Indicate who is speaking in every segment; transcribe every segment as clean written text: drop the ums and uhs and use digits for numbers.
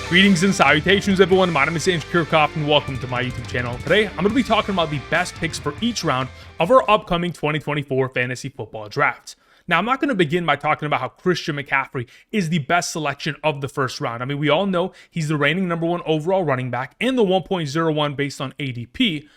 Speaker 1: Greetings and salutations, everyone. My name is Kiorkof, and welcome to my YouTube channel. Today, I'm going to be talking about the best picks for each round of our upcoming 2024 fantasy football draft. Now, I'm not going to begin by talking about how Christian McCaffrey is the best selection of the first round. I mean, we all know he's the reigning #1 overall running back and the 1.01 based on ADP,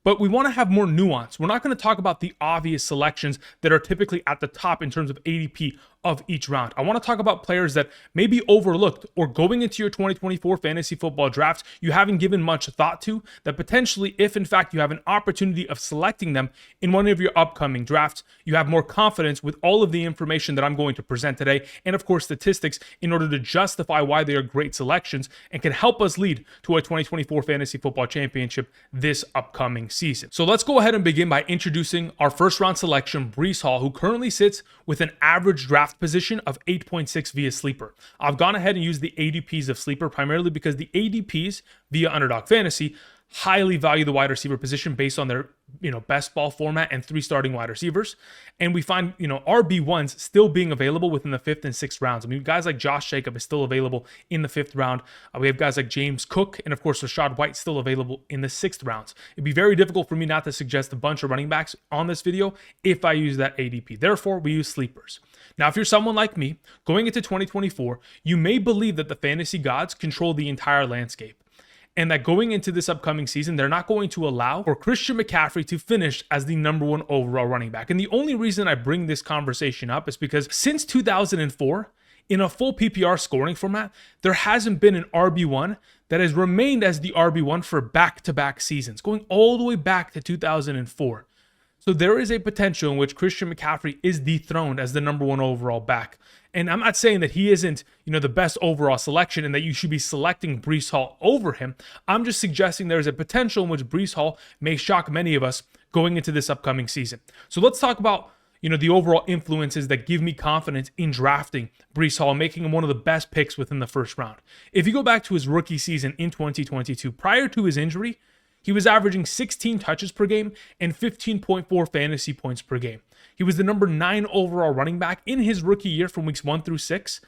Speaker 1: but we want to have more nuance. We're not going to talk about the obvious selections that are typically at the top in terms of ADP of each round. I want to talk about players that may be overlooked or going into your 2024 fantasy football drafts you haven't given much thought to, that potentially, if in fact you have an opportunity of selecting them in one of your upcoming drafts, you have more confidence with all of the information that I'm going to present today, and of course statistics, in order to justify why they are great selections and can help us lead to a 2024 fantasy football championship this upcoming season. So let's go ahead and begin by introducing our first round selection, Breece Hall, who currently sits with an average draft position of 8.6 via Sleeper. I've gone ahead and used the ADPs of Sleeper primarily because the ADPs via Underdog Fantasy highly value the wide receiver position based on their best ball format and 3 starting wide receivers. And we find RB1s still being available within the 5th and 6th rounds. I mean, guys like Josh Jacobs is still available in the 5th round. We have guys like James Cook and of course Rashid White still available in the 6th rounds. It'd be very difficult for me not to suggest a bunch of running backs on this video if I use that ADP. Therefore, we use sleepers. Now, if you're someone like me going into 2024, you may believe that the fantasy gods control the entire landscape, and that going into this upcoming season, they're not going to allow for Christian McCaffrey to finish as the #1 overall running back. And the only reason I bring this conversation up is because since 2004, in a full PPR scoring format, there hasn't been an RB1 that has remained as the RB1 for back-to-back seasons, going all the way back to 2004. So there is a potential in which Christian McCaffrey is dethroned as the #1 overall back. And I'm not saying that he isn't, the best overall selection and that you should be selecting Breece Hall over him. I'm just suggesting there is a potential in which Breece Hall may shock many of us going into this upcoming season. So let's talk about, the overall influences that give me confidence in drafting Breece Hall, making him one of the best picks within the first round. If you go back to his rookie season in 2022, prior to his injury, he was averaging 16 touches per game and 15.4 fantasy points per game. He was the #9 overall running back in his rookie year from weeks 1 through 6,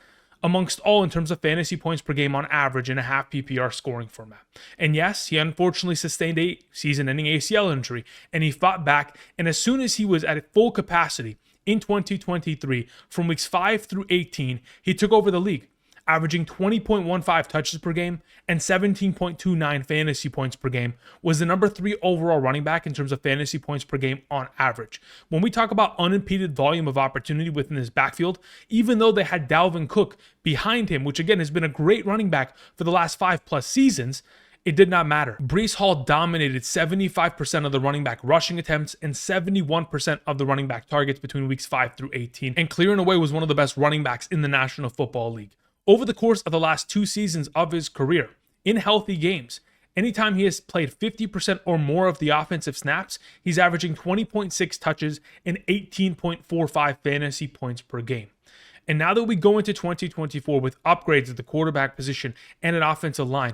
Speaker 1: amongst all in terms of fantasy points per game on average in a half PPR scoring format. And yes, he unfortunately sustained a season-ending ACL injury, and he fought back, and as soon as he was at full capacity in 2023, from weeks 5 through 18, he took over the league, averaging 20.15 touches per game and 17.29 fantasy points per game, was the #3 overall running back in terms of fantasy points per game on average. When we talk about unimpeded volume of opportunity within his backfield, even though they had Dalvin Cook behind him, which again has been a great running back for the last 5+ seasons, it did not matter. Breece Hall dominated 75% of the running back rushing attempts and 71% of the running back targets between weeks 5 through 18, and clearing away was one of the best running backs in the National Football League. Over the course of the last 2 seasons of his career, in healthy games, anytime he has played 50% or more of the offensive snaps, he's averaging 20.6 touches and 18.45 fantasy points per game. And now that we go into 2024 with upgrades at the quarterback position and an offensive line,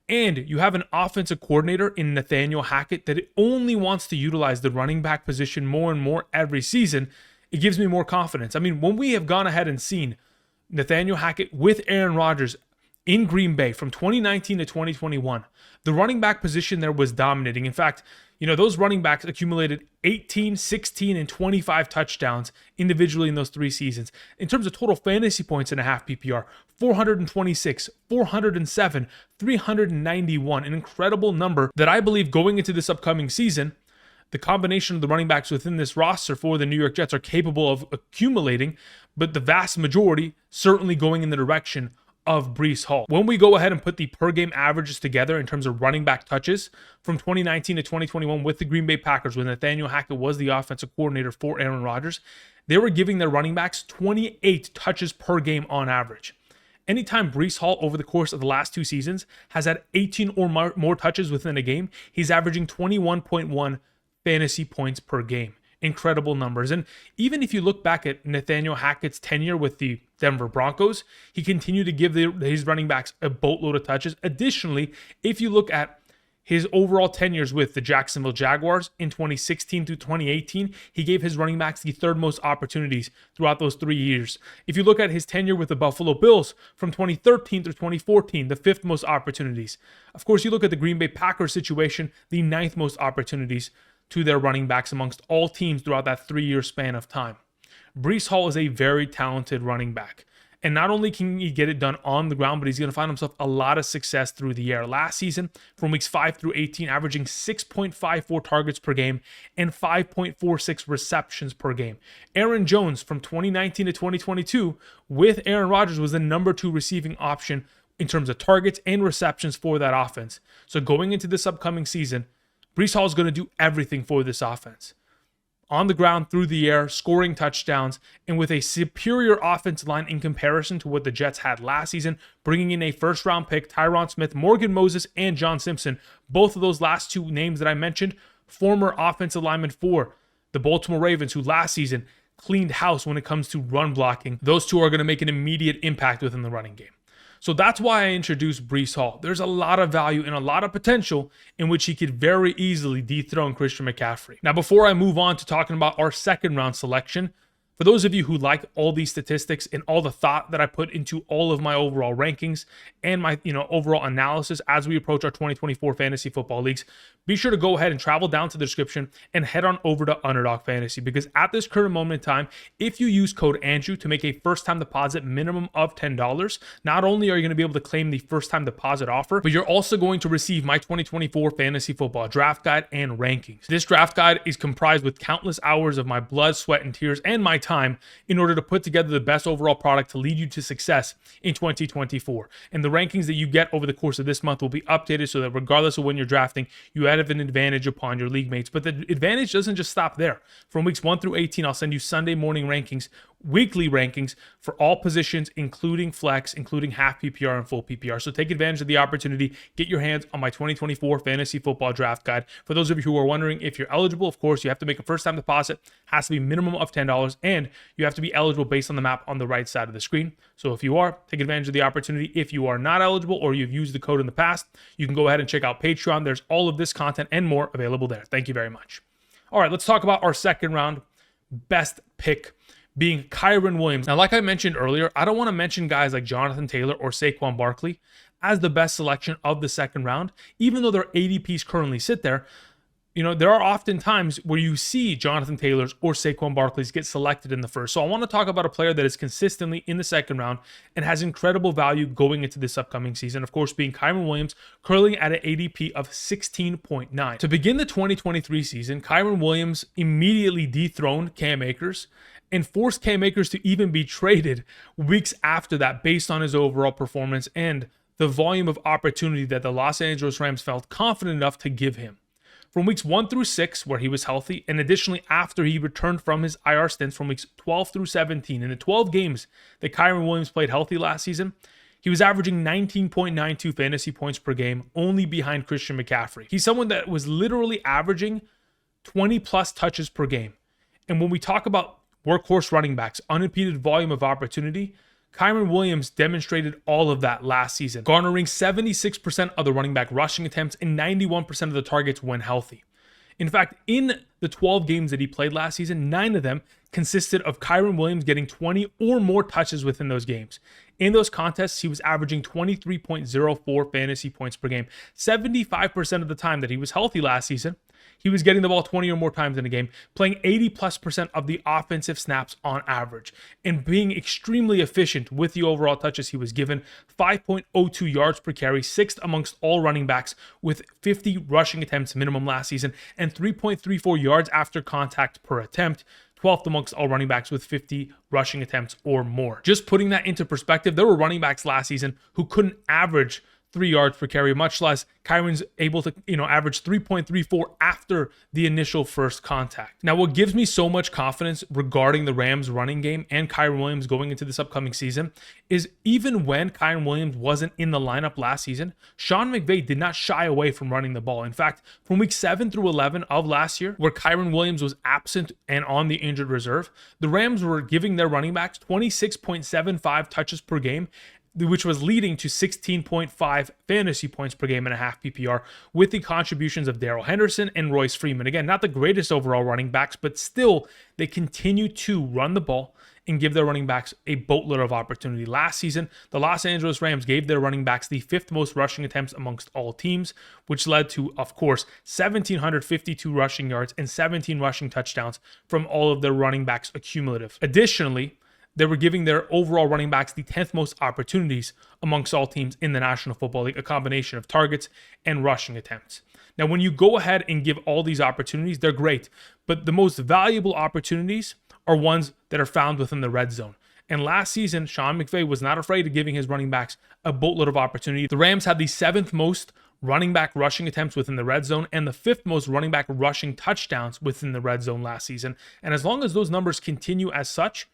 Speaker 1: and you have an offensive coordinator in Nathaniel Hackett that only wants to utilize the running back position more and more every season, it gives me more confidence. I mean, when we have gone ahead and seen Nathaniel Hackett with Aaron Rodgers in Green Bay from 2019 to 2021, the running back position there was dominating. In fact, those running backs accumulated 18, 16, and 25 touchdowns individually in those 3 seasons. In terms of total fantasy points in a half PPR, 426, 407, 391, an incredible number that I believe going into this upcoming season, the combination of the running backs within this roster for the New York Jets are capable of accumulating, but the vast majority certainly going in the direction of Breece Hall. When we go ahead and put the per game averages together in terms of running back touches from 2019 to 2021 with the Green Bay Packers, when Nathaniel Hackett was the offensive coordinator for Aaron Rodgers, they were giving their running backs 28 touches per game on average. Anytime Breece Hall over the course of the last 2 seasons has had 18 or more touches within a game, he's averaging 21.1 fantasy points per game. Incredible numbers. And even if you look back at Nathaniel Hackett's tenure with the Denver Broncos, he continued to give his running backs a boatload of touches. Additionally, if you look at his overall tenures with the Jacksonville Jaguars in 2016 through 2018, he gave his running backs the third most opportunities throughout those 3 years. If you look at his tenure with the Buffalo Bills from 2013 through 2014, the fifth most opportunities. Of course, you look at the Green Bay Packers situation, the ninth most opportunities to their running backs amongst all teams throughout that 3-year span of time. Breece Hall is a very talented running back. And not only can he get it done on the ground, but he's going to find himself a lot of success through the air. Last season, from weeks 5 through 18, averaging 6.54 targets per game and 5.46 receptions per game. Aaron Jones, from 2019 to 2022, with Aaron Rodgers, was the number 2 receiving option in terms of targets and receptions for that offense. So going into this upcoming season, Breece Hall is going to do everything for this offense. On the ground, through the air, scoring touchdowns, and with a superior offensive line in comparison to what the Jets had last season, bringing in a first-round pick, Tyron Smith, Morgan Moses, and John Simpson. Both of those last 2 names that I mentioned, former offensive linemen for the Baltimore Ravens, who last season cleaned house when it comes to run blocking. Those 2 are going to make an immediate impact within the running game. So that's why I introduced Breece Hall. There's a lot of value and a lot of potential in which he could very easily dethrone Christian McCaffrey. Now, before I move on to talking about our second round selection, for those of you who like all these statistics and all the thought that I put into all of my overall rankings and my overall analysis as we approach our 2024 fantasy football leagues, be sure to go ahead and travel down to the description and head on over to Underdog Fantasy, because at this current moment in time, if you use code Andrew to make a first-time deposit minimum of $10, not only are you going to be able to claim the first-time deposit offer, but you're also going to receive my 2024 fantasy football draft guide and rankings. This draft guide is comprised with countless hours of my blood, sweat, and tears and my time in order to put together the best overall product to lead you to success in 2024. And the rankings that you get over the course of this month will be updated so that regardless of when you're drafting, you have an advantage upon your league mates. But the advantage doesn't just stop there. From weeks 1 through 18, I'll send you Sunday morning rankings, weekly rankings for all positions, including flex, including half PPR and full PPR. So take advantage of the opportunity. Get your hands on my 2024 fantasy football draft guide. For those of you who are wondering if you're eligible, of course, you have to make a first-time deposit, has to be minimum of $10, and you have to be eligible based on the map on the right side of the screen. So if you are, take advantage of the opportunity. If you are not eligible or you've used the code in the past, you can go ahead and check out Patreon. There's all of this content and more available there. Thank you very much. All right, let's talk about our second round best pick, being Kyren Williams. Now, like I mentioned earlier, I don't want to mention guys like Jonathan Taylor or Saquon Barkley as the best selection of the second round, even though their ADPs currently sit there. There are often times where you see Jonathan Taylor's or Saquon Barkley's get selected in the first. So I want to talk about a player that is consistently in the second round and has incredible value going into this upcoming season. Of course, being Kyren Williams, currently at an ADP of 16.9. To begin the 2023 season, Kyren Williams immediately dethroned Cam Akers and forced Cam Akers to even be traded weeks after that based on his overall performance and the volume of opportunity that the Los Angeles Rams felt confident enough to give him. From weeks 1 through 6, where he was healthy, and additionally after he returned from his IR stints from weeks 12 through 17, in the 12 games that Kyren Williams played healthy last season, he was averaging 19.92 fantasy points per game, only behind Christian McCaffrey. He's someone that was literally averaging 20 plus touches per game. And when we talk about workhorse running backs, unimpeded volume of opportunity, Kyren Williams demonstrated all of that last season, garnering 76% of the running back rushing attempts and 91% of the targets when healthy. In fact, in the 12 games that he played last season, 9 of them consisted of Kyren Williams getting 20 or more touches within those games. In those contests, he was averaging 23.04 fantasy points per game. 75% of the time that he was healthy last season, he was getting the ball 20 or more times in a game, playing 80+% of the offensive snaps on average, and being extremely efficient with the overall touches he was given. 5.02 yards per carry, 6th amongst all running backs with 50 rushing attempts minimum last season, and 3.34 yards after contact per attempt. 12th amongst all running backs with 50 rushing attempts or more. Just putting that into perspective, there were running backs last season who couldn't average 3 yards per carry, much less Kyren's able to, average 3.34 after the initial first contact. Now, what gives me so much confidence regarding the Rams running game and Kyren Williams going into this upcoming season is even when Kyren Williams wasn't in the lineup last season, Sean McVay did not shy away from running the ball. In fact, from week 7 through 11 of last year, where Kyren Williams was absent and on the injured reserve, the Rams were giving their running backs 26.75 touches per game, which was leading to 16.5 fantasy points per game and a half PPR, with the contributions of Darrell Henderson and Royce Freeman. Again, not the greatest overall running backs, but still, they continue to run the ball and give their running backs a boatload of opportunity. Last season, the Los Angeles Rams gave their running backs the 5th most rushing attempts amongst all teams, which led to, of course, 1,752 rushing yards and 17 rushing touchdowns from all of their running backs accumulative. Additionally, they were giving their overall running backs the 10th most opportunities amongst all teams in the National Football League, a combination of targets and rushing attempts. Now, when you go ahead and give all these opportunities, they're great, but the most valuable opportunities are ones that are found within the red zone. And last season, Sean McVay was not afraid of giving his running backs a boatload of opportunity. The Rams had the 7th most running back rushing attempts within the red zone and the 5th most running back rushing touchdowns within the red zone last season. And as long as those numbers continue as such,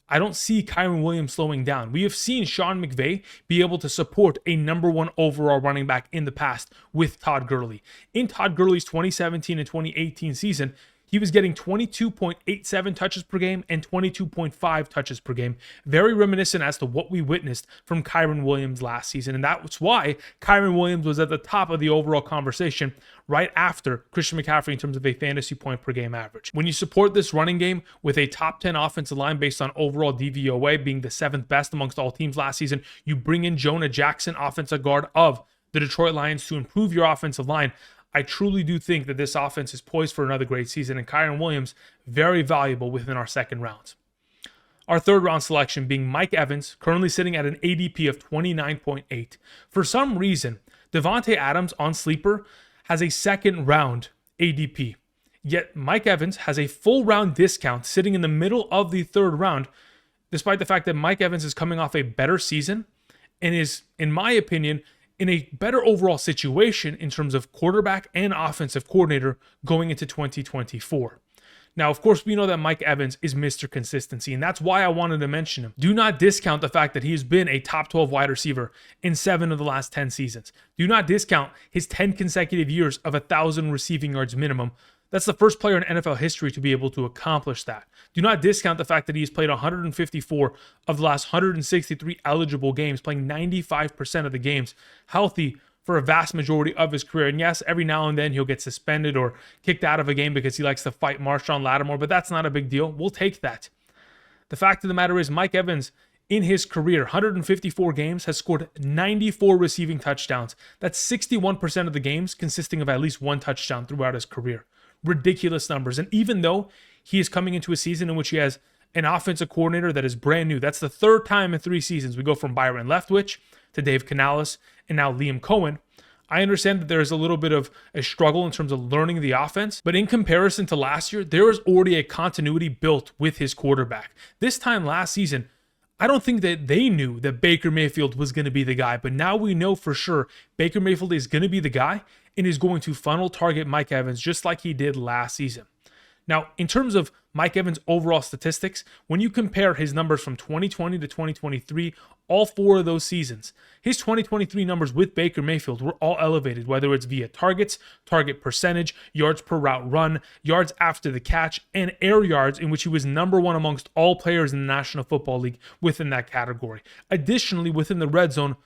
Speaker 1: I don't see Kyren Williams slowing down. We have seen Sean McVay be able to support a number 1 overall running back in the past with Todd Gurley. In Todd Gurley's 2017 and 2018 season, he was getting 22.87 touches per game and 22.5 touches per game. Very reminiscent as to what we witnessed from Kyren Williams last season. And that's why Kyren Williams was at the top of the overall conversation right after Christian McCaffrey in terms of a fantasy point per game average. When you support this running game with a top 10 offensive line based on overall DVOA being the 7th best amongst all teams last season, you bring in Jonah Jackson, offensive guard of the Detroit Lions, to improve your offensive line. I truly do think that this offense is poised for another great season, and Kyren Williams, very valuable within our second round. Our third round selection being Mike Evans, currently sitting at an ADP of 29.8. For some reason, Devontae Adams on Sleeper has a second round ADP, yet Mike Evans has a full round discount sitting in the middle of the third round, despite the fact that Mike Evans is coming off a better season and is, in my opinion, in a better overall situation in terms of quarterback and offensive coordinator going into 2024. Now, of course, we know that Mike Evans is Mr. Consistency, and that's why I wanted to mention him. Do not discount the fact that he has been a top 12 wide receiver in 7 of the last 10 seasons. Do not discount his 10 consecutive years of 1,000 receiving yards minimum. That's the first player in NFL history to be able to accomplish that. Do not discount the fact that he's played 154 of the last 163 eligible games, playing 95% of the games healthy for a vast majority of his career. And yes, every now and then he'll get suspended or kicked out of a game because he likes to fight Marshawn Lattimore, but that's not a big deal. We'll take that. The fact of the matter is Mike Evans, in his career, 154 games, has scored 94 receiving touchdowns. That's 61% of the games consisting of at least one touchdown throughout his career. Ridiculous numbers. And even though he is coming into a season in which he has an offensive coordinator that is brand new, that's the third time in 3 seasons we go from Byron Leftwich to Dave Canales and now Liam Cohen. I understand that there is a little bit of a struggle in terms of learning the offense, but in comparison to last year, there is already a continuity built with his quarterback. This time last season, I don't think that they knew that Baker Mayfield was going to be the guy, but now we know for sure Baker Mayfield is going to be the guy and is going to funnel target Mike Evans just like he did last season. Now, in terms of Mike Evans' overall statistics, when you compare his numbers from 2020 to 2023, all 4 of those seasons, his 2023 numbers with Baker Mayfield were all elevated, whether it's via targets, target percentage, yards per route run, yards after the catch, and air yards, in which he was number 1 amongst all players in the National Football League within that category. Additionally, within the red zone,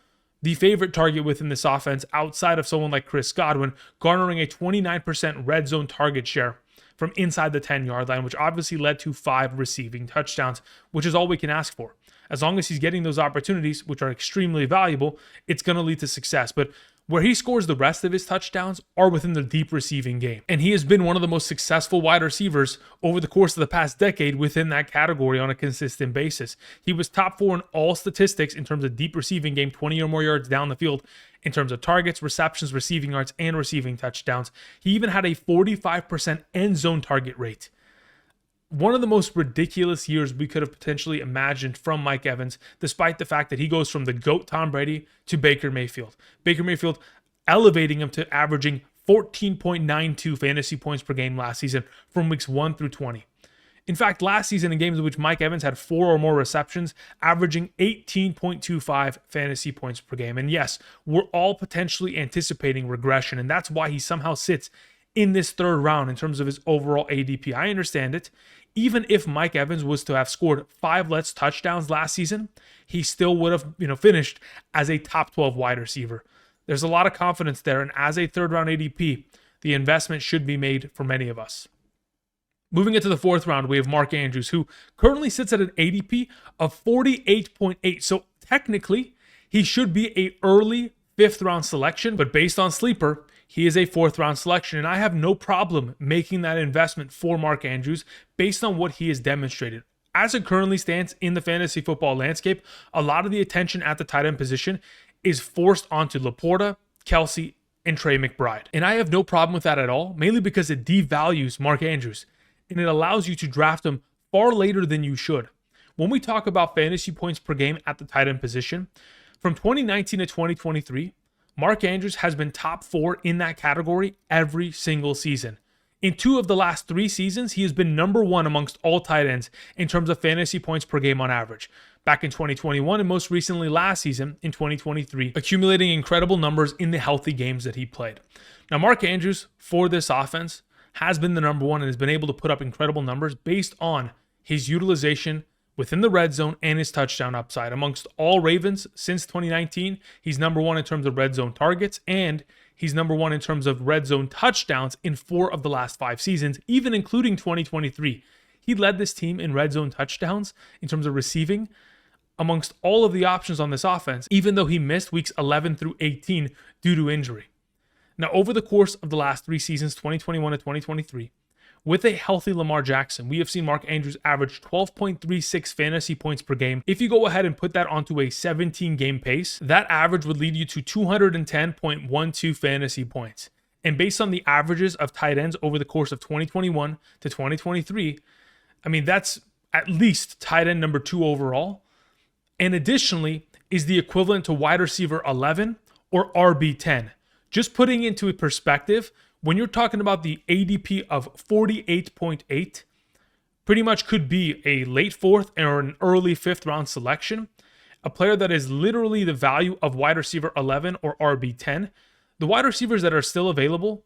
Speaker 1: the favorite target within this offense outside of someone like Chris Godwin, garnering a 29% red zone target share from inside the 10-yard line, which obviously led to 5 receiving touchdowns, which is all we can ask for. As long as he's getting those opportunities, which are extremely valuable, it's going to lead to success. But where he scores the rest of his touchdowns are within the deep receiving game. And he has been one of the most successful wide receivers over the course of the past decade within that category on a consistent basis. He was top 4 in all statistics in terms of deep receiving game, 20 or more yards down the field, in terms of targets, receptions, receiving yards, and receiving touchdowns. He even had a 45% end zone target rate. One of the most ridiculous years we could have potentially imagined from Mike Evans, despite the fact that he goes from the GOAT Tom Brady to Baker Mayfield. Baker Mayfield elevating him to averaging 14.92 fantasy points per game last season from weeks 1 through 20. In fact, last season in games in which Mike Evans had 4 or more receptions, averaging 18.25 fantasy points per game. And yes, we're all potentially anticipating regression, and that's why he somehow sits in this third round in terms of his overall ADP. I understand it. even if Mike Evans was to have scored 5 less touchdowns last season, he still would have, finished as a top 12 wide receiver. There's a lot of confidence there, and as a third-round ADP, the investment should be made for many of us. Moving into the 4th round, we have Mark Andrews, who currently sits at an ADP of 48.8. So technically, he should be an early 5th round selection, but based on Sleeper, he is a 4th round selection, and I have no problem making that investment for Mark Andrews based on what he has demonstrated. As it currently stands in the fantasy football landscape, a lot of the attention at the tight end position is forced onto Laporta, Kelsey, and Trey McBride. And I have no problem with that at all, mainly because it devalues Mark Andrews, and it allows you to draft him far later than you should. When we talk about fantasy points per game at the tight end position, from 2019 to 2023, Mark Andrews has been top 4 in that category every single season. In 2 of the last 3 seasons, he has been number 1 amongst all tight ends in terms of fantasy points per game on average. Back in 2021 and most recently last season in 2023, accumulating incredible numbers in the healthy games that he played. Now, Mark Andrews, for this offense, has been the number 1 and has been able to put up incredible numbers based on his utilization within the red zone and his touchdown upside. Amongst all Ravens since 2019, he's number 1 in terms of red zone targets, and he's number 1 in terms of red zone touchdowns in 4 of the last 5 seasons, even including 2023. He led this team in red zone touchdowns in terms of receiving amongst all of the options on this offense, even though he missed weeks 11 through 18 due to injury. Now, over the course of the last 3 seasons, 2021 to 2023, with a healthy Lamar Jackson, we have seen Mark Andrews average 12.36 fantasy points per game. If you go ahead and put that onto a 17-game pace, that average would lead you to 210.12 fantasy points. And based on the averages of tight ends over the course of 2021 to 2023, that's at least tight end number 2 overall. And additionally, is the equivalent to wide receiver 11 or RB10. Just putting into perspective, when you're talking about the ADP of 48.8, pretty much could be a late 4th or an early 5th round selection, a player that is literally the value of wide receiver 11 or RB10. The wide receivers that are still available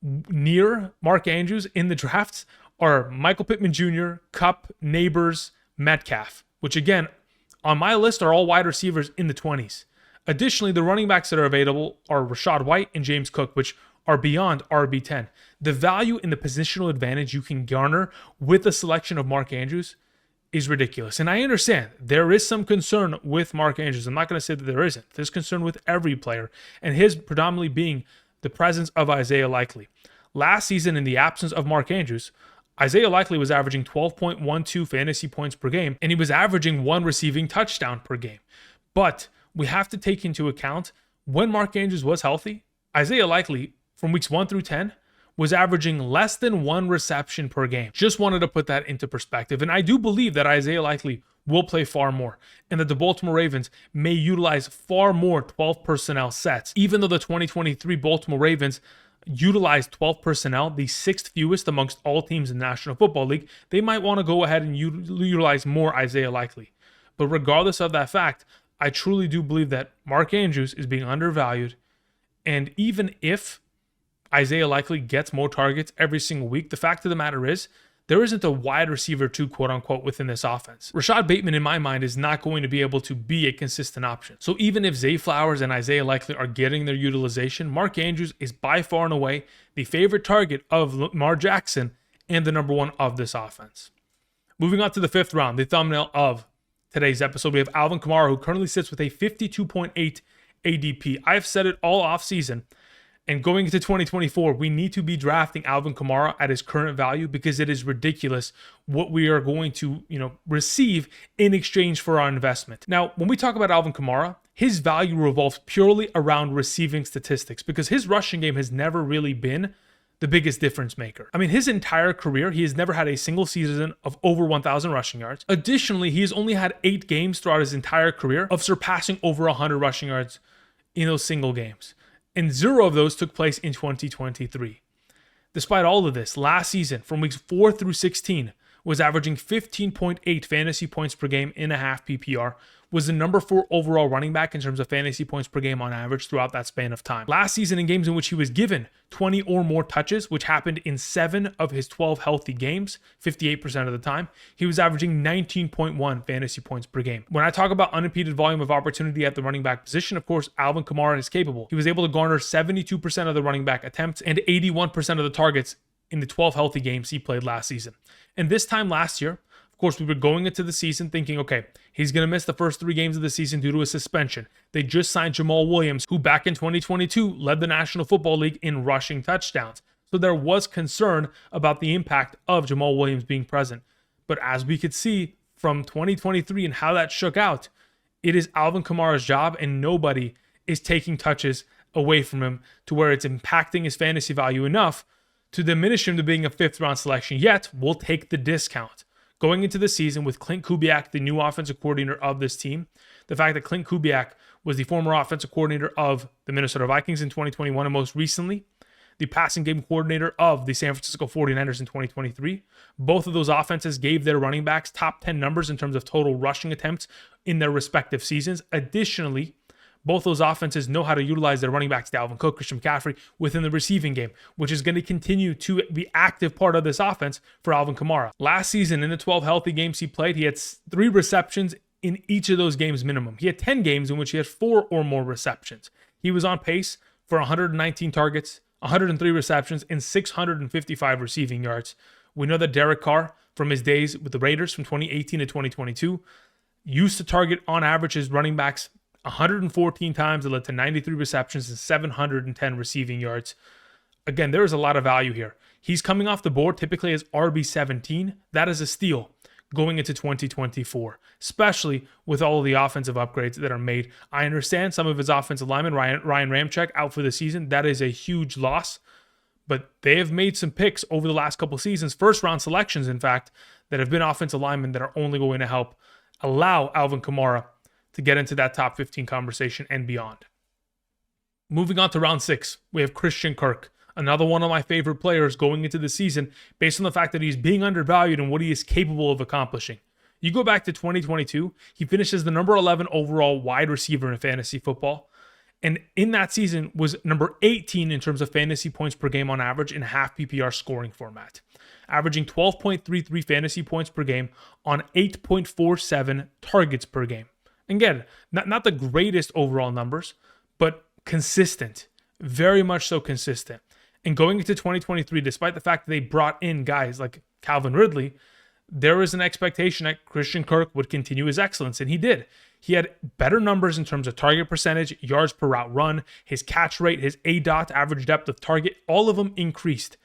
Speaker 1: near Mark Andrews in the drafts are Michael Pittman Jr., Kupp, Neighbors, Metcalf, which again, on my list are all wide receivers in the 20s. Additionally, the running backs that are available are Rachaad White and James Cook, which are beyond RB10. The value in the positional advantage you can garner with the selection of Mark Andrews is ridiculous. And I understand there is some concern with Mark Andrews. I'm not going to say that there isn't. There's concern with every player, and his predominantly being the presence of Isaiah Likely. Last season, in the absence of Mark Andrews, Isaiah Likely was averaging 12.12 fantasy points per game, and he was averaging 1 receiving touchdown per game. But we have to take into account when Mark Andrews was healthy, Isaiah Likely, from weeks 1 through 10, was averaging less than 1 reception per game. Just wanted to put that into perspective. And I do believe that Isaiah Likely will play far more, and that the Baltimore Ravens may utilize far more 12 personnel sets. Even though the 2023 Baltimore Ravens utilized 12 personnel, the 6th fewest amongst all teams in the National Football League, they might want to go ahead and utilize more Isaiah Likely. But regardless of that fact, I truly do believe that Mark Andrews is being undervalued. And even if Isaiah Likely gets more targets every single week, the fact of the matter is, there isn't a wide receiver 2, quote unquote, within this offense. Rashad Bateman, in my mind, is not going to be able to be a consistent option. So even if Zay Flowers and Isaiah Likely are getting their utilization, Mark Andrews is by far and away the favorite target of Lamar Jackson and the number 1 of this offense. Moving on to the 5th round, the thumbnail of today's episode, we have Alvin Kamara, who currently sits with a 52.8 ADP. I've said it all offseason. And going into 2024, we need to be drafting Alvin Kamara at his current value because it is ridiculous what we are going to, receive in exchange for our investment. Now, when we talk about Alvin Kamara, his value revolves purely around receiving statistics because his rushing game has never really been the biggest difference maker. His entire career, he has never had a single season of over 1,000 rushing yards. Additionally, he has only had 8 games throughout his entire career of surpassing over 100 rushing yards in those single games. And 0 of those took place in 2023. Despite all of this, last season, from weeks 4 through 16, was averaging 15.8 fantasy points per game in a half PPR, was the number 4 overall running back in terms of fantasy points per game on average throughout that span of time. Last season, in games in which he was given 20 or more touches, which happened in 7 of his 12 healthy games, 58% of the time, he was averaging 19.1 fantasy points per game. When I talk about unimpeded volume of opportunity at the running back position, of course, Alvin Kamara is capable. He was able to garner 72% of the running back attempts and 81% of the targets in the 12 healthy games he played last season. And this time last year, of course, we were going into the season thinking, okay, he's going to miss the first 3 games of the season due to a suspension. They just signed Jamal Williams, who back in 2022 led the National Football League in rushing touchdowns. So there was concern about the impact of Jamal Williams being present. But as we could see from 2023 and how that shook out, it is Alvin Kamara's job, and nobody is taking touches away from him to where it's impacting his fantasy value enough to diminish him to being a 5th round selection. Yet, we'll take the discount. Going into the season with Clint Kubiak, the new offensive coordinator of this team, the fact that Clint Kubiak was the former offensive coordinator of the Minnesota Vikings in 2021 and most recently the passing game coordinator of the San Francisco 49ers in 2023. Both of those offenses gave their running backs top 10 numbers in terms of total rushing attempts in their respective seasons. Additionally, both those offenses know how to utilize their running backs, Dalvin Cook, Christian McCaffrey, within the receiving game, which is going to continue to be active part of this offense for Alvin Kamara. Last season, in the 12 healthy games he played, he had 3 receptions in each of those games minimum. He had 10 games in which he had 4 or more receptions. He was on pace for 119 targets, 103 receptions, and 655 receiving yards. We know that Derek Carr, from his days with the Raiders from 2018 to 2022, used to target on average his running backs 114 times. It led to 93 receptions and 710 receiving yards. Again, there is a lot of value here. He's coming off the board typically as RB17. That is a steal going into 2024, especially with all of the offensive upgrades that are made. I understand some of his offensive linemen, Ryan Ramczyk, out for the season. That is a huge loss, but they have made some picks over the last couple seasons, first-round selections, in fact, that have been offensive linemen that are only going to help allow Alvin Kamara to get into that top 15 conversation and beyond. Moving on to round 6, we have Christian Kirk, another one of my favorite players going into the season based on the fact that he's being undervalued and what he is capable of accomplishing. You go back to 2022, he finishes the number 11 overall wide receiver in fantasy football, and in that season was number 18 in terms of fantasy points per game on average in half PPR scoring format, averaging 12.33 fantasy points per game on 8.47 targets per game. Again, not the greatest overall numbers, but consistent, very much so consistent. And going into 2023, despite the fact that they brought in guys like Calvin Ridley, there was an expectation that Christian Kirk would continue his excellence, and he did. He had better numbers in terms of target percentage, yards per route run, his catch rate, his ADOT, average depth of target, all of them increased.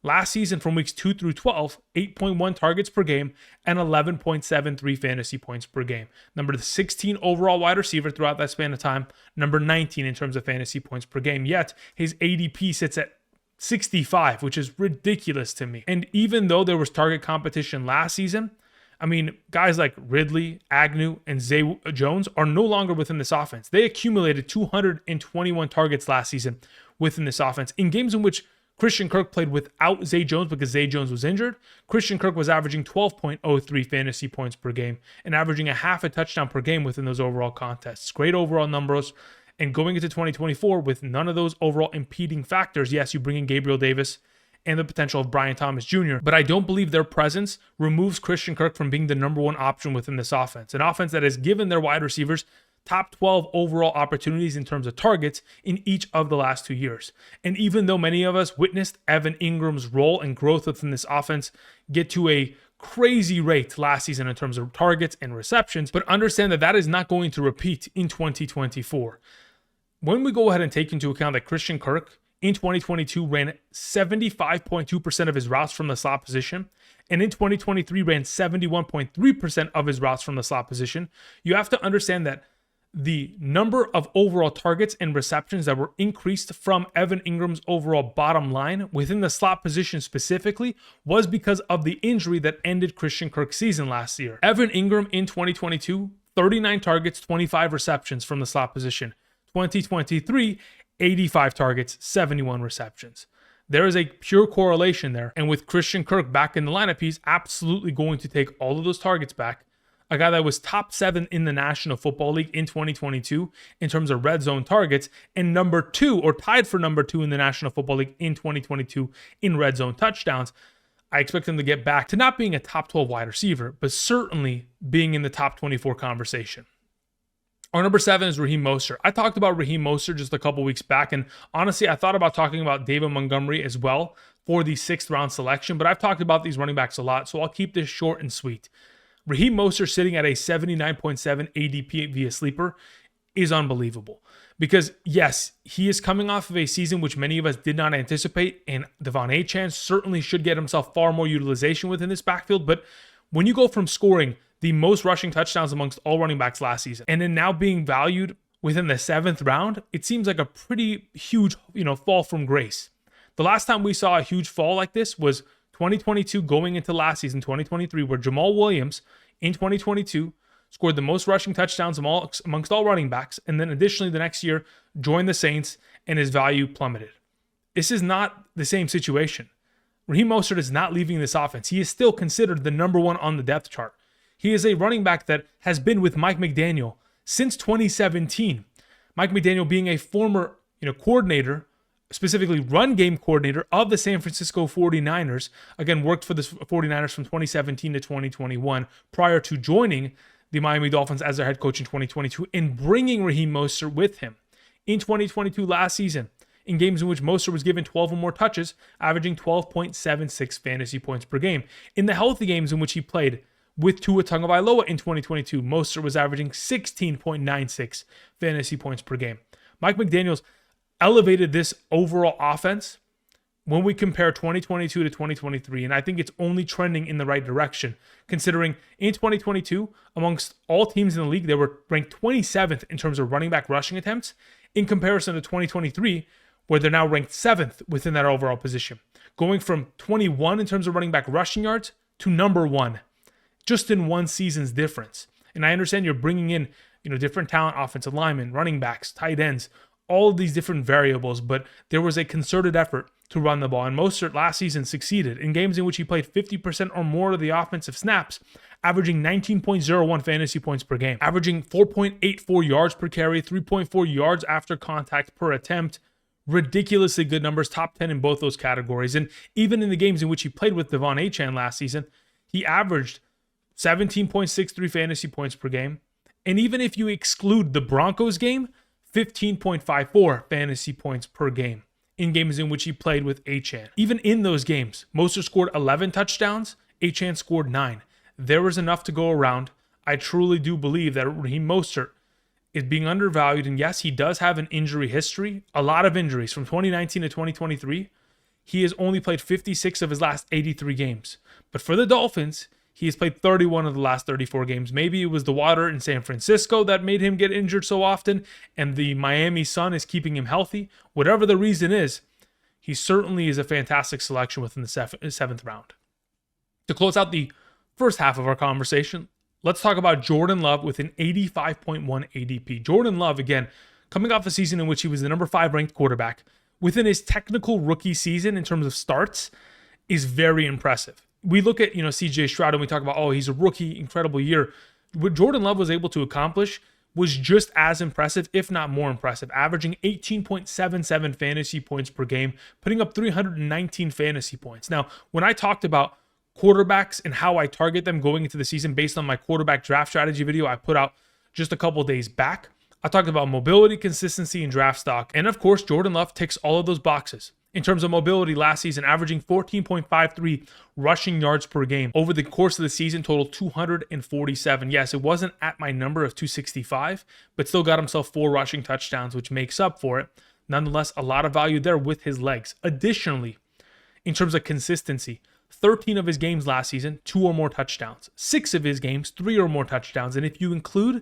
Speaker 1: Last season, from weeks 2 through 12, 8.1 targets per game and 11.73 fantasy points per game. Number 16 overall wide receiver throughout that span of time. Number 19 in terms of fantasy points per game. Yet, his ADP sits at 65, which is ridiculous to me. And even though there was target competition last season, I mean, guys like Ridley, Agnew, and Zay Jones are no longer within this offense. They accumulated 221 targets last season within this offense. In games in which Christian Kirk played without Zay Jones because Zay Jones was injured, Christian Kirk was averaging 12.03 fantasy points per game and averaging a half a touchdown per game within those overall contests. Great overall numbers. And going into 2024 with none of those overall impeding factors, yes, you bring in Gabriel Davis and the potential of Brian Thomas Jr., but I don't believe their presence removes Christian Kirk from being the number 1 option within this offense. An offense that has given their wide receivers top 12 overall opportunities in terms of targets in each of the last 2 years. And even though many of us witnessed Evan Ingram's role and growth within this offense get to a crazy rate last season in terms of targets and receptions, but understand that that is not going to repeat in 2024. When we go ahead and take into account that Christian Kirk in 2022 ran 75.2% of his routes from the slot position, and in 2023 ran 71.3% of his routes from the slot position, you have to understand that the number of overall targets and receptions that were increased from Evan Ingram's overall bottom line within the slot position specifically was because of the injury that ended Christian Kirk's season last year. Evan Ingram in 2022, 39 targets, 25 receptions from the slot position. 2023, 85 targets, 71 receptions. There is a pure correlation there. And with Christian Kirk back in the lineup, he's absolutely going to take all of those targets back. A guy that was top 7 in the National Football League in 2022 in terms of red zone targets, and number 2 or tied for number 2 in the National Football League in 2022 in red zone touchdowns. I expect him to get back to not being a top 12 wide receiver, but certainly being in the top 24 conversation. Our number 7 is Raheem Mostert. I talked about Raheem Mostert just a couple weeks back, and honestly, I thought about talking about David Montgomery as well for the 6th round selection, but I've talked about these running backs a lot, so I'll keep this short and sweet. Raheem Mostert sitting at a 79.7 ADP via sleeper is unbelievable. Because yes, he is coming off of a season which many of us did not anticipate, and Devon Achane certainly should get himself far more utilization within this backfield. But when you go from scoring the most rushing touchdowns amongst all running backs last season, and then now being valued within the 7th round, it seems like a pretty huge, fall from grace. The last time we saw a huge fall like this was 2022 going into last season, 2023, where Jamal Williams in 2022 scored the most rushing touchdowns amongst all running backs, and then additionally the next year joined the Saints and his value plummeted. This is not the same situation. Raheem Mostert is not leaving this offense. He is still considered the number 1 on the depth chart. He is a running back that has been with Mike McDaniel since 2017. Mike McDaniel being a former coordinator, specifically run game coordinator of the San Francisco 49ers, again, worked for the 49ers from 2017 to 2021 prior to joining the Miami Dolphins as their head coach in 2022 and bringing Raheem Mostert with him. In 2022 last season, in games in which Mostert was given 12 or more touches, averaging 12.76 fantasy points per game. In the healthy games in which he played with Tua Tagovailoa in 2022, Mostert was averaging 16.96 fantasy points per game. Mike McDaniels elevated this overall offense when we compare 2022 to 2023, and I think it's only trending in the right direction, considering in 2022, amongst all teams in the league, they were ranked 27th in terms of running back rushing attempts, in comparison to 2023, where they're now ranked 7th within that overall position, going from 21 in terms of running back rushing yards to number 1, just in one season's difference. And I understand you're bringing in, different talent, offensive linemen, running backs, tight ends, all of these different variables, but there was a concerted effort to run the ball. And Mostert last season succeeded in games in which he played 50% or more of the offensive snaps, averaging 19.01 fantasy points per game, averaging 4.84 yards per carry, 3.4 yards after contact per attempt. Ridiculously good numbers, top 10 in both those categories. And even in the games in which he played with Devon Achane last season, he averaged 17.63 fantasy points per game. And even if you exclude the Broncos game, 15.54 fantasy points per game in games in which he played with Achane. Even in those games, Mostert scored 11 touchdowns, Achane scored 9. There was enough to go around. I truly do believe that Raheem Mostert is being undervalued, and yes, he does have an injury history, a lot of injuries. From 2019 to 2023, he has only played 56 of his last 83 games. But for the Dolphins, he has played 31 of the last 34 games. Maybe it was the water in San Francisco that made him get injured so often, and the Miami sun is keeping him healthy. Whatever the reason is, he certainly is a fantastic selection within the 7th round. To close out the first half of our conversation, let's talk about Jordan Love with an 85.1 ADP. Jordan Love, again, coming off a season in which he was the number 5 ranked quarterback, within his technical rookie season in terms of starts, is very impressive. We look at, CJ Stroud and we talk about, he's a rookie, incredible year. What Jordan Love was able to accomplish was just as impressive, if not more impressive, averaging 18.77 fantasy points per game, putting up 319 fantasy points. Now, when I talked about quarterbacks and how I target them going into the season based on my quarterback draft strategy video I put out just a couple days back, I talked about mobility, consistency, and draft stock. And of course, Jordan Love ticks all of those boxes. In terms of mobility last season, averaging 14.53 rushing yards per game. Over the course of the season, total 247. Yes, it wasn't at my number of 265, but still got himself 4 rushing touchdowns, which makes up for it. Nonetheless, a lot of value there with his legs. Additionally, in terms of consistency, 13 of his games last season, 2 or more touchdowns. 6 of his games, 3 or more touchdowns. And if you include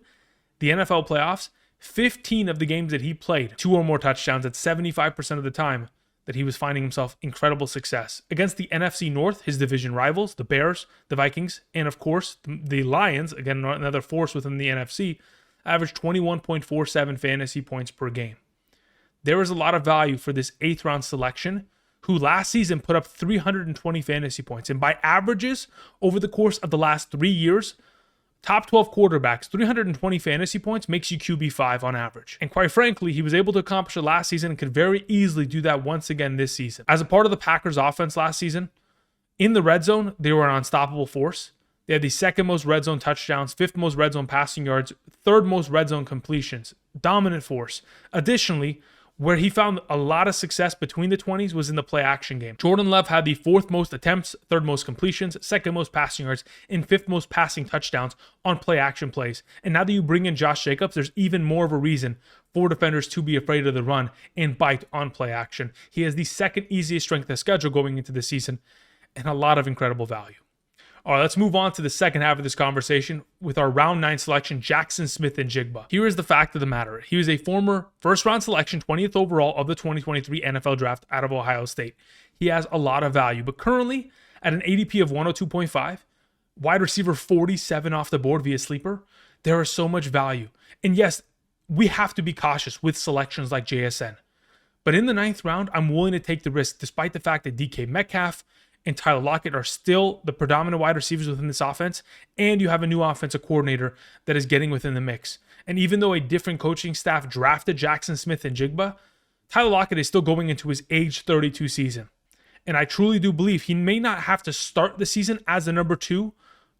Speaker 1: the NFL playoffs, 15 of the games that he played, 2 or more touchdowns at 75% of the time that he was finding himself incredible success. Against the NFC North, his division rivals, the Bears, the Vikings, and of course, the Lions, again, another force within the NFC, averaged 21.47 fantasy points per game. There is a lot of value for this 8th round selection who last season put up 320 fantasy points. And by averages over the course of the last 3 years, top 12 quarterbacks, 320 fantasy points makes you QB5 on average. And quite frankly, he was able to accomplish it last season and could very easily do that once again this season. As a part of the Packers offense last season, in the red zone, they were an unstoppable force. They had the second most red zone touchdowns, fifth most red zone passing yards, third most red zone completions. Dominant force. Additionally, where he found a lot of success between the 20s was in the play action game. Jordan Love had the fourth most attempts, third most completions, second most passing yards, and fifth most passing touchdowns on play action plays. And now that you bring in Josh Jacobs, there's even more of a reason for defenders to be afraid of the run and bite on play action. He has the second easiest strength of schedule going into the season and a lot of incredible value. All right, let's move on to the second half of this conversation with our round 9 selection, Jaxon Smith-Njigba. Here is the fact of the matter. He was a former first-round selection, 20th overall of the 2023 NFL Draft out of Ohio State. He has a lot of value, but currently at an ADP of 102.5, wide receiver 47 off the board via sleeper, there is so much value. And yes, we have to be cautious with selections like JSN. But in the 9th round, I'm willing to take the risk despite the fact that DK Metcalf and Tyler Lockett are still the predominant wide receivers within this offense, and you have a new offensive coordinator that is getting within the mix. And even though a different coaching staff drafted Jaxon Smith-Njigba, Tyler Lockett is still going into his age 32 season. And I truly do believe he may not have to start the season as the number 2,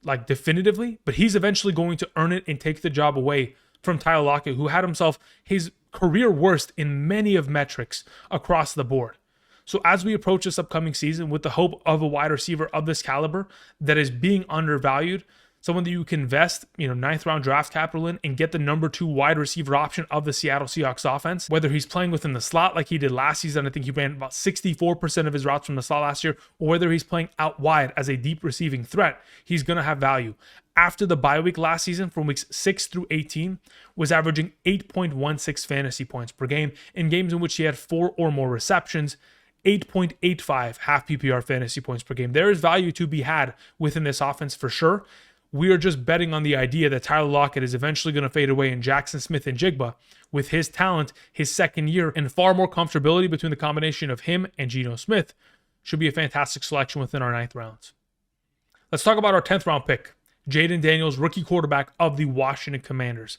Speaker 1: like definitively, but he's eventually going to earn it and take the job away from Tyler Lockett, who had himself his career worst in many of metrics across the board. So as we approach this upcoming season with the hope of a wide receiver of this caliber that is being undervalued, someone that you can invest, 9th round draft capital in and get the number 2 wide receiver option of the Seattle Seahawks offense, whether he's playing within the slot like he did last season, I think he ran about 64% of his routes from the slot last year, or whether he's playing out wide as a deep receiving threat, he's going to have value. After the bye week last season, from weeks 6 through 18, was averaging 8.16 fantasy points per game in games in which he had 4 or more receptions, 8.85 half PPR fantasy points per game. There is value to be had within this offense for sure. We are just betting on the idea that Tyler Lockett is eventually going to fade away and Jaxon Smith-Njigba, with his talent, his second year, and far more comfortability between the combination of him and Geno Smith, should be a fantastic selection within our 9th rounds. Let's talk about our 10th round pick, Jayden Daniels, rookie quarterback of the Washington Commanders.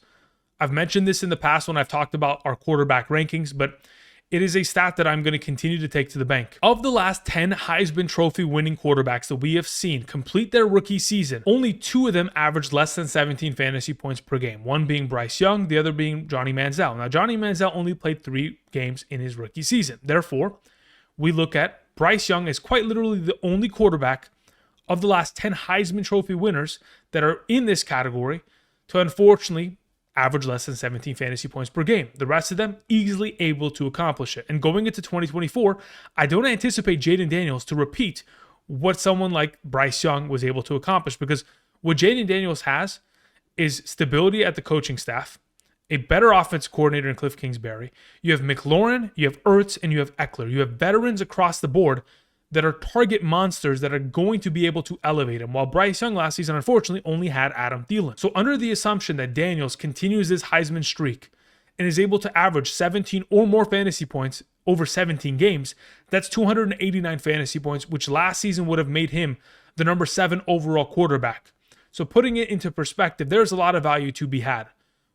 Speaker 1: I've mentioned this in the past when I've talked about our quarterback rankings, but it is a stat that I'm going to continue to take to the bank. Of the last 10 Heisman Trophy winning quarterbacks that we have seen complete their rookie season, only 2 of them averaged less than 17 fantasy points per game. One being Bryce Young, the other being Johnny Manziel. Now, Johnny Manziel only played 3 games in his rookie season. Therefore, we look at Bryce Young as quite literally the only quarterback of the last 10 Heisman Trophy winners that are in this category to unfortunately average less than 17 fantasy points per game. The rest of them easily able to accomplish it. And going into 2024, I don't anticipate Jayden Daniels to repeat what someone like Bryce Young was able to accomplish, because what Jayden Daniels has is stability at the coaching staff, a better offensive coordinator in Cliff Kingsbury. You have McLaurin, you have Ertz, and you have Eckler. You have veterans across the board that are target monsters that are going to be able to elevate him, while Bryce Young last season, unfortunately, only had Adam Thielen. So under the assumption that Daniels continues his Heisman streak and is able to average 17 or more fantasy points over 17 games, that's 289 fantasy points, which last season would have made him the number 7 overall quarterback. So putting it into perspective, there's a lot of value to be had.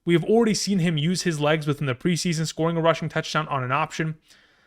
Speaker 1: We have already seen him use his legs within the preseason, scoring a rushing touchdown on an option.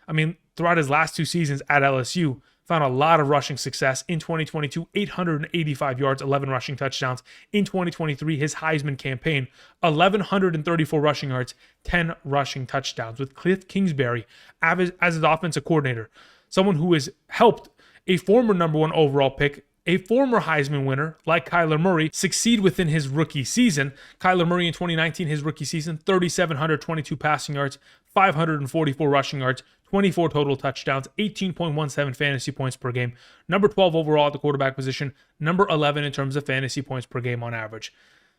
Speaker 1: I mean, throughout his last 2 seasons at LSU, found a lot of rushing success. In 2022, 885 yards, 11 rushing touchdowns. In 2023, his Heisman campaign, 1,134 rushing yards, 10 rushing touchdowns, with Cliff Kingsbury as his offensive coordinator, someone who has helped a former number 1 overall pick, a former Heisman winner like Kyler Murray, succeed within his rookie season. Kyler Murray in 2019, his rookie season, 3,722 passing yards, 544 rushing yards, 24 total touchdowns, 18.17 fantasy points per game, number 12 overall at the quarterback position, number 11 in terms of fantasy points per game on average.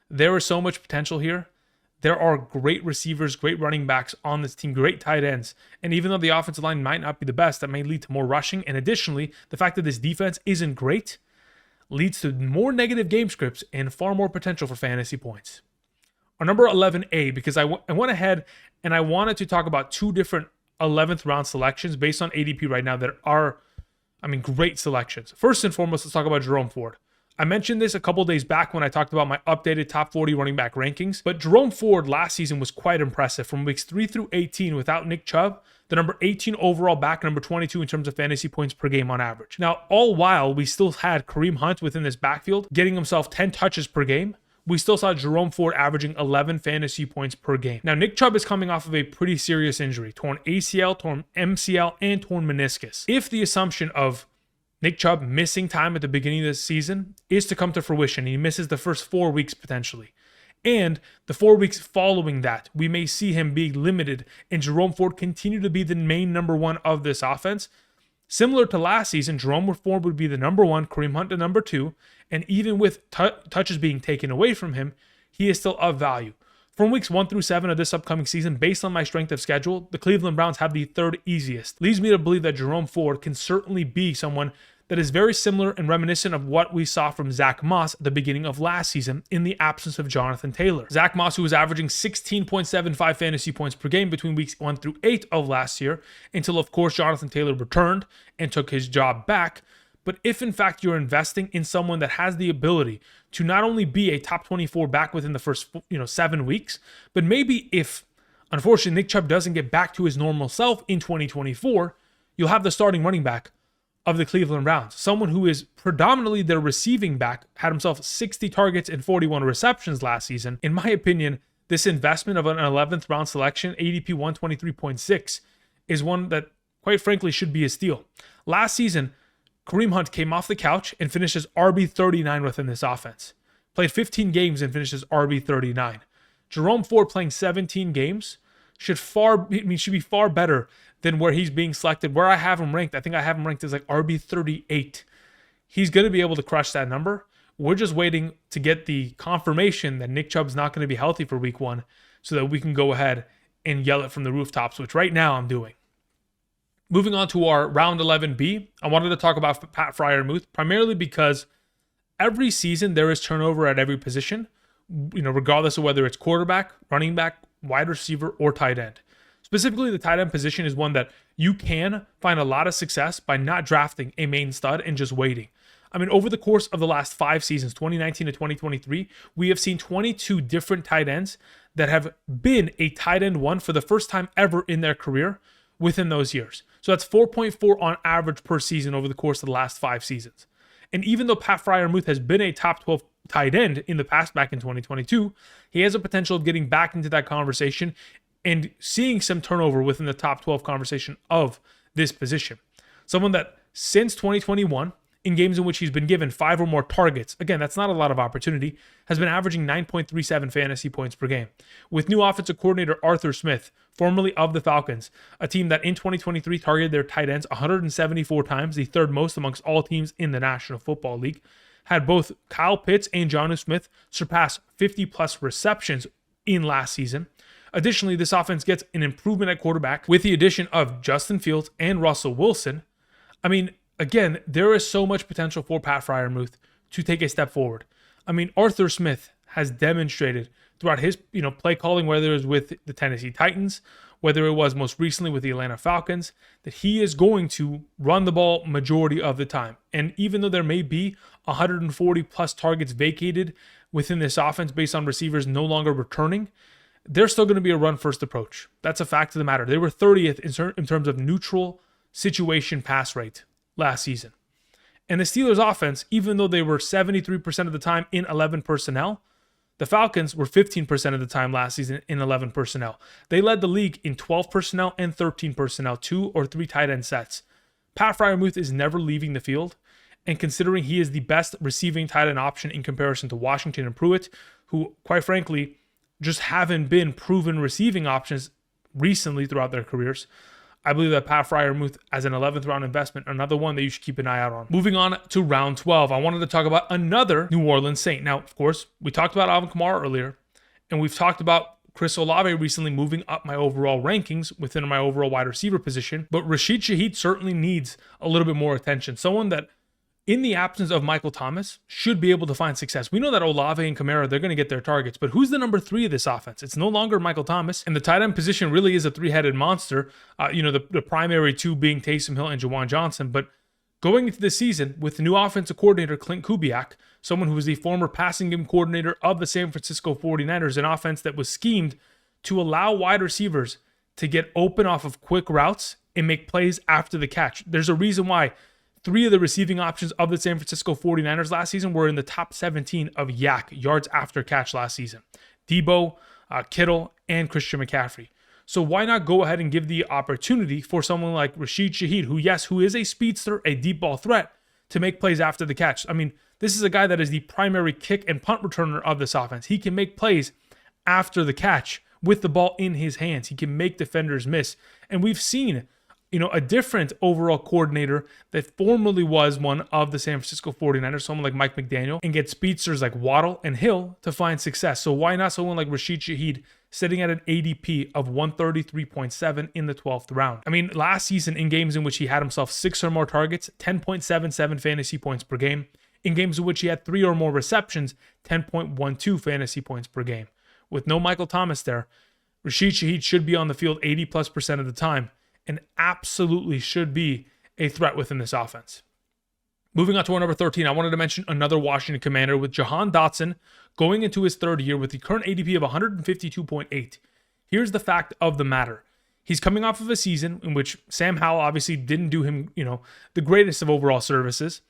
Speaker 1: There is so much potential here. There are great receivers, great running backs on this team, great tight ends. And even though the offensive line might not be the best, that may lead to more rushing. And additionally, the fact that this defense isn't great leads to more negative game scripts and far more potential for fantasy points. Our number 11A, because I went ahead and I wanted to talk about 2 different 11th round selections based on ADP right now that are, great selections. First and foremost, let's talk about Jerome Ford. I mentioned this a couple days back when I talked about my updated top 40 running back rankings, but Jerome Ford last season was quite impressive. From weeks 3 through 18 without Nick Chubb, the number 18 overall back, number 22 in terms of fantasy points per game on average. Now, all while we still had Kareem Hunt within this backfield, getting himself 10 touches per game, we still saw Jerome Ford averaging 11 fantasy points per game. Now, Nick Chubb is coming off of a pretty serious injury, torn ACL, torn MCL, and torn meniscus. If the assumption of Nick Chubb missing time at the beginning of the season is to come to fruition, he misses the first 4 weeks potentially, and the 4 weeks following that, we may see him be limited and Jerome Ford continue to be the main number one of this offense. Similar to last season, Jerome Ford would be the number one, Kareem Hunt the number two, and even with touches being taken away from him, he is still of value. From weeks 1 through 7 of this upcoming season, based on my strength of schedule, the Cleveland Browns have the third easiest. Leads me to believe that Jerome Ford can certainly be someone that is very similar and reminiscent of what we saw from Zach Moss at the beginning of last season in the absence of Jonathan Taylor. Zach Moss, who was averaging 16.75 fantasy points per game between weeks 1 through 8 of last year, until of course Jonathan Taylor returned and took his job back. But if in fact you're investing in someone that has the ability to not only be a top 24 back within the first 7 weeks, but maybe if unfortunately Nick Chubb doesn't get back to his normal self in 2024, you'll have the starting running back of the Cleveland Browns, someone who is predominantly their receiving back, had himself 60 targets and 41 receptions last season. In my opinion, this investment of an 11th round selection, ADP 123.6, is one that quite frankly should be a steal. Last season, Kareem Hunt came off the couch and finished as RB39 within this offense. Played 15 games and finished as RB39. Jerome Ford playing 17 games should be far better than where he's being selected. Where I have him ranked, I think I have him ranked as like RB38. He's going to be able to crush that number. We're just waiting to get the confirmation that Nick Chubb's not going to be healthy for week 1 so that we can go ahead and yell it from the rooftops, which right now I'm doing. Moving on to our round 11B, I wanted to talk about Pat Freiermuth, primarily because every season there is turnover at every position, regardless of whether it's quarterback, running back, wide receiver, or tight end. Specifically, the tight end position is one that you can find a lot of success by not drafting a main stud and just waiting. Over the course of the last 5 seasons, 2019 to 2023, we have seen 22 different tight ends that have been a tight end 1 for the first time ever in their career within those years. So that's 4.4 on average per season over the course of the last 5 seasons. And even though Pat Freiermuth has been a top 12 tight end in the past back in 2022, he has a potential of getting back into that conversation and seeing some turnover within the top 12 conversation of this position. Someone that since 2021, in games in which he's been given 5 or more targets, again, that's not a lot of opportunity, has been averaging 9.37 fantasy points per game. With new offensive coordinator Arthur Smith, formerly of the Falcons, a team that in 2023 targeted their tight ends 174 times, the third most amongst all teams in the National Football League, had both Kyle Pitts and Jonnu Smith surpass 50-plus receptions in last season. Additionally, this offense gets an improvement at quarterback with the addition of Justin Fields and Russell Wilson. Again, there is so much potential for Pat Freiermuth to take a step forward. Arthur Smith has demonstrated throughout his play calling, whether it was with the Tennessee Titans, whether it was most recently with the Atlanta Falcons, that he is going to run the ball majority of the time. And even though there may be 140 plus targets vacated within this offense based on receivers no longer returning, there's still going to be a run-first approach. That's a fact of the matter. They were 30th in terms of neutral situation pass rate last season. And the Steelers offense, even though they were 73% of the time in 11 personnel, the Falcons were 15% of the time last season in 11 personnel. They led the league in 12 personnel and 13 personnel, 2 or 3 tight end sets. Pat Freiermuth is never leaving the field, and considering he is the best receiving tight end option in comparison to Washington and Pruitt, who quite frankly just haven't been proven receiving options recently throughout their careers, I believe that Pat Freiermuth as an 11th round investment, another one that you should keep an eye out on. Moving on to round 12, I wanted to talk about another New Orleans Saint. Now, of course, we talked about Alvin Kamara earlier, and we've talked about Chris Olave recently moving up my overall rankings within my overall wide receiver position, but Rashid Shaheed certainly needs a little bit more attention. Someone that in the absence of Michael Thomas, should be able to find success. We know that Olave and Kamara, they're going to get their targets, but who's the number 3 of this offense? It's no longer Michael Thomas, and the tight end position really is a 3-headed monster, the primary 2 being Taysom Hill and Jahan Dotson, but going into the season with the new offensive coordinator, Clint Kubiak, someone who was the former passing game coordinator of the San Francisco 49ers, an offense that was schemed to allow wide receivers to get open off of quick routes and make plays after the catch. There's a reason why 3 of the receiving options of the San Francisco 49ers last season were in the top 17 of YAC, yards after catch last season. Debo, Kittle, and Christian McCaffrey. So why not go ahead and give the opportunity for someone like Rashid Shaheed, who is a speedster, a deep ball threat, to make plays after the catch. I mean, this is a guy that is the primary kick and punt returner of this offense. He can make plays after the catch with the ball in his hands. He can make defenders miss. And we've seen a different overall coordinator that formerly was one of the San Francisco 49ers, someone like Mike McDaniel, and get speedsters like Waddle and Hill to find success. So why not someone like Rashid Shaheed sitting at an ADP of 133.7 in the 12th round? I mean, last season in games in which he had himself 6 or more targets, 10.77 fantasy points per game. In games in which he had 3 or more receptions, 10.12 fantasy points per game. With no Michael Thomas there, Rashid Shaheed should be on the field 80+% of the time, and absolutely should be a threat within this offense. Moving on to our number 13, I wanted to mention another Washington Commander with Jahan Dotson going into his 3rd year with the current ADP of 152.8. Here's the fact of the matter. He's coming off of a season in which Sam Howell obviously didn't do him, the greatest of overall services.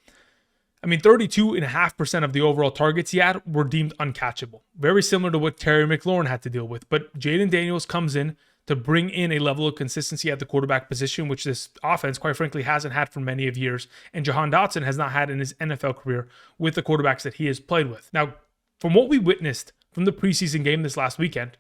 Speaker 1: I mean, 32.5% of the overall targets he had were deemed uncatchable. Very similar to what Terry McLaurin had to deal with. But Jayden Daniels comes in to bring in a level of consistency at the quarterback position, which this offense, quite frankly, hasn't had for many of years, and Jahan Dotson has not had in his NFL career with the quarterbacks that he has played with. Now, from what we witnessed from the preseason game this last weekend,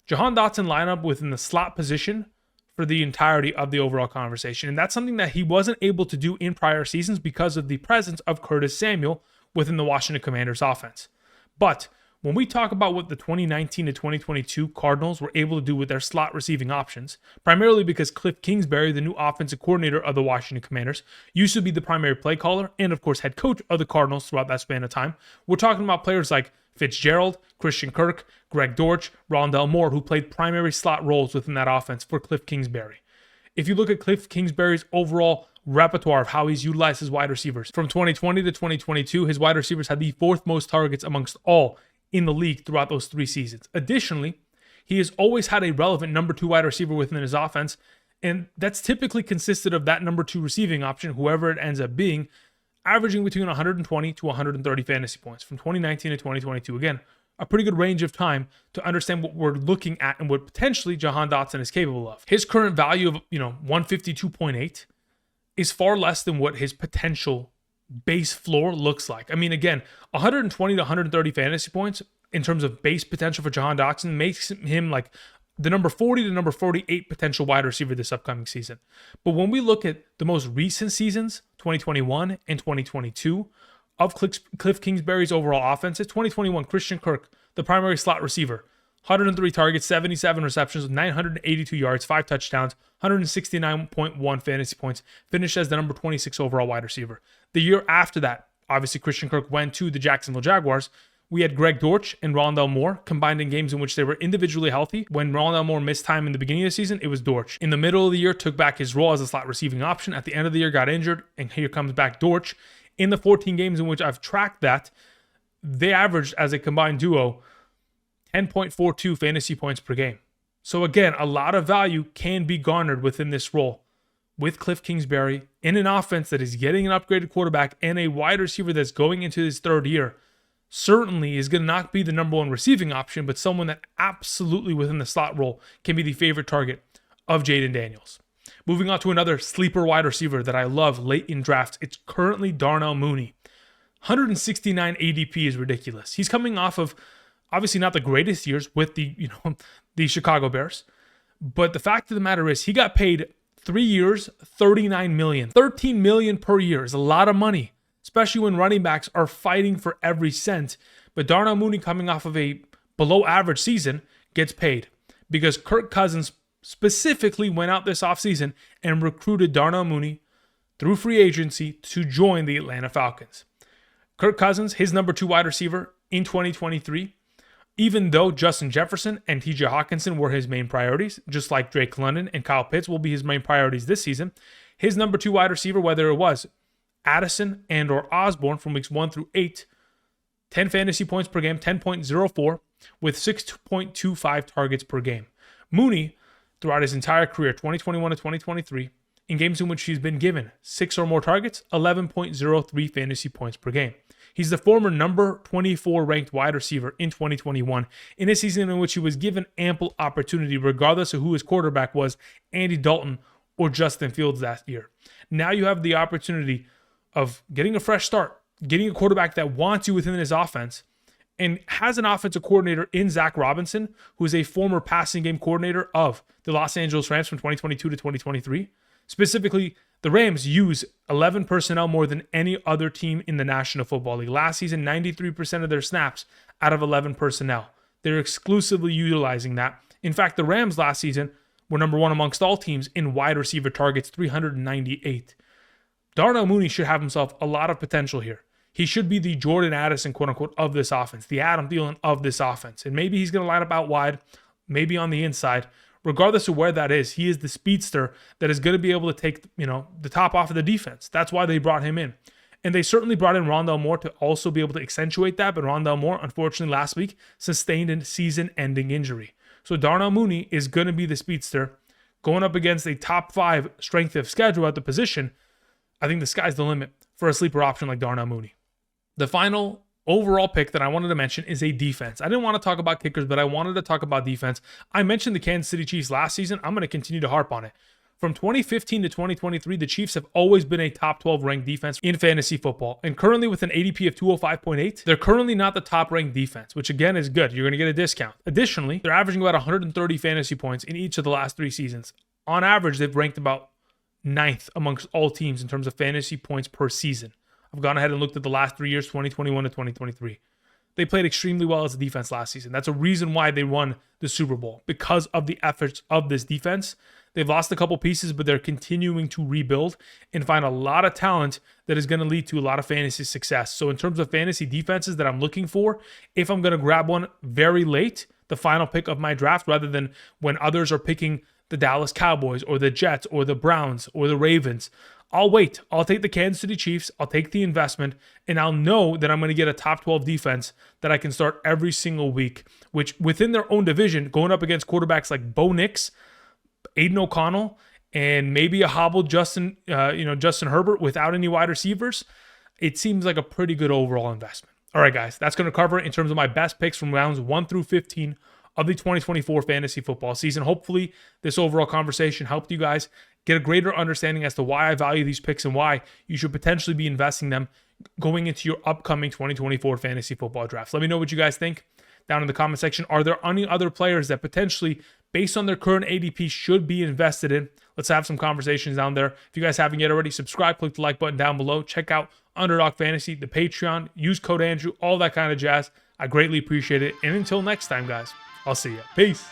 Speaker 1: Jahan Dotson lined up within the slot position for the entirety of the overall conversation, and that's something that he wasn't able to do in prior seasons because of the presence of Curtis Samuel within the Washington Commanders offense. But when we talk about what the 2019 to 2022 Cardinals were able to do with their slot receiving options, primarily because Cliff Kingsbury, the new offensive coordinator of the Washington Commanders, used to be the primary play caller and, of course, head coach of the Cardinals throughout that span of time, we're talking about players like Fitzgerald, Christian Kirk, Greg Dortch, Rondell Moore, who played primary slot roles within that offense for Cliff Kingsbury. If you look at Cliff Kingsbury's overall repertoire of how he's utilized his wide receivers, from 2020 to 2022, his wide receivers had the 4th most targets amongst all in the league throughout those 3 seasons. Additionally, he has always had a relevant number 2 wide receiver within his offense, and that's typically consisted of that number 2 receiving option, whoever it ends up being, averaging between 120 to 130 fantasy points from 2019 to 2022. Again, a pretty good range of time to understand what we're looking at and what potentially Jahan Dotson is capable of. His current value of 152.8 is far less than what his potential base floor looks like. I mean, again, 120 to 130 fantasy points in terms of base potential for Jahan Dotson makes him like the number 40 to number 48 potential wide receiver this upcoming season. But when we look at the most recent seasons, 2021 and 2022, of Cliff Kingsbury's overall offenses, 2021, Christian Kirk, the primary slot receiver, 103 targets, 77 receptions, 982 yards, 5 touchdowns, 169.1 fantasy points, finished as the number 26 overall wide receiver. The year after that, obviously Christian Kirk went to the Jacksonville Jaguars. We had Greg Dortch and Rondell Moore combined in games in which they were individually healthy. When Rondell Moore missed time in the beginning of the season, it was Dortch. In the middle of the year, took back his role as a slot receiving option. At the end of the year, got injured, and here comes back Dortch. In the 14 games in which I've tracked that, they averaged as a combined duo 10.42 fantasy points per game. So again, a lot of value can be garnered within this role with Cliff Kingsbury in an offense that is getting an upgraded quarterback and a wide receiver that's going into his 3rd year. Certainly is going to not be the number 1 receiving option, but someone that absolutely within the slot role can be the favorite target of Jayden Daniels. Moving on to another sleeper wide receiver that I love late in drafts. It's currently Darnell Mooney. 169 ADP is ridiculous. He's coming off of obviously not the greatest years with the Chicago Bears, but the fact of the matter is he got paid 3 years, $39 million. $13 million per year is a lot of money, especially when running backs are fighting for every cent. But Darnell Mooney, coming off of a below average season, gets paid because Kirk Cousins specifically went out this offseason and recruited Darnell Mooney through free agency to join the Atlanta Falcons. Kirk Cousins, his number 2 wide receiver in 2023, even though Justin Jefferson and TJ Hawkinson were his main priorities, just like Drake London and Kyle Pitts will be his main priorities this season, his number 2 wide receiver, whether it was Addison and or Osborne from weeks 1 through 8, 10 fantasy points per game, 10.04, with 6.25 targets per game. Mooney, throughout his entire career, 2021 to 2023, in games in which he's been given 6 or more targets, 11.03 fantasy points per game. He's the former number 24 ranked wide receiver in 2021 in a season in which he was given ample opportunity regardless of who his quarterback was, Andy Dalton or Justin Fields that year. Now you have the opportunity of getting a fresh start, getting a quarterback that wants you within his offense, and has an offensive coordinator in Zach Robinson, who is a former passing game coordinator of the Los Angeles Rams from 2022 to 2023. Specifically, the Rams use 11 personnel more than any other team in the National Football League. Last season, 93% of their snaps out of 11 personnel. They're exclusively utilizing that. In fact, the Rams last season were number 1 amongst all teams in wide receiver targets, 398. Darnell Mooney should have himself a lot of potential here. He should be the Jordan Addison, quote unquote, of this offense, the Adam Thielen of this offense. And maybe he's going to line up out wide, maybe on the inside. Regardless of where that is, he is the speedster that is going to be able to take, the top off of the defense. That's why they brought him in. And they certainly brought in Rondale Moore to also be able to accentuate that. But Rondale Moore, unfortunately, last week sustained a season-ending injury. So Darnell Mooney is going to be the speedster going up against a top 5 strength of schedule at the position. I think the sky's the limit for a sleeper option like Darnell Mooney. The final overall pick that I wanted to mention is a defense. I didn't want to talk about kickers, but I wanted to talk about defense. I mentioned the Kansas City Chiefs last season. I'm going to continue to harp on it. From 2015 to 2023, the Chiefs have always been a top 12 ranked defense in fantasy football. And currently with an ADP of 205.8, they're currently not the top ranked defense, which again is good. You're going to get a discount. Additionally, they're averaging about 130 fantasy points in each of the last 3 seasons. On average, they've ranked about 9th amongst all teams in terms of fantasy points per season. I've gone ahead and looked at the last 3 years, 2021 to 2023. They played extremely well as a defense last season. That's a reason why they won the Super Bowl, because of the efforts of this defense. They've lost a couple pieces, but they're continuing to rebuild and find a lot of talent that is going to lead to a lot of fantasy success. So in terms of fantasy defenses that I'm looking for, if I'm going to grab one very late, the final pick of my draft, rather than when others are picking the Dallas Cowboys or the Jets or the Browns or the Ravens, I'll wait. I'll take the Kansas City Chiefs. I'll take the investment, and I'll know that I'm going to get a top 12 defense that I can start every single week, which within their own division, going up against quarterbacks like Bo Nix, Aiden O'Connell, and maybe a hobbled Justin Herbert without any wide receivers, it seems like a pretty good overall investment. All right, guys, that's going to cover it in terms of my best picks from rounds 1 through 15 of the 2024 fantasy football season. Hopefully, this overall conversation helped you guys get a greater understanding as to why I value these picks and why you should potentially be investing them going into your upcoming 2024 fantasy football drafts. Let me know what you guys think down in the comment section. Are there any other players that potentially, based on their current ADP, should be invested in? Let's have some conversations down there. If you guys haven't yet already, subscribe, click the like button down below. Check out Underdog Fantasy, the Patreon, use code Andrew, all that kind of jazz. I greatly appreciate it. And until next time, guys, I'll see you. Peace.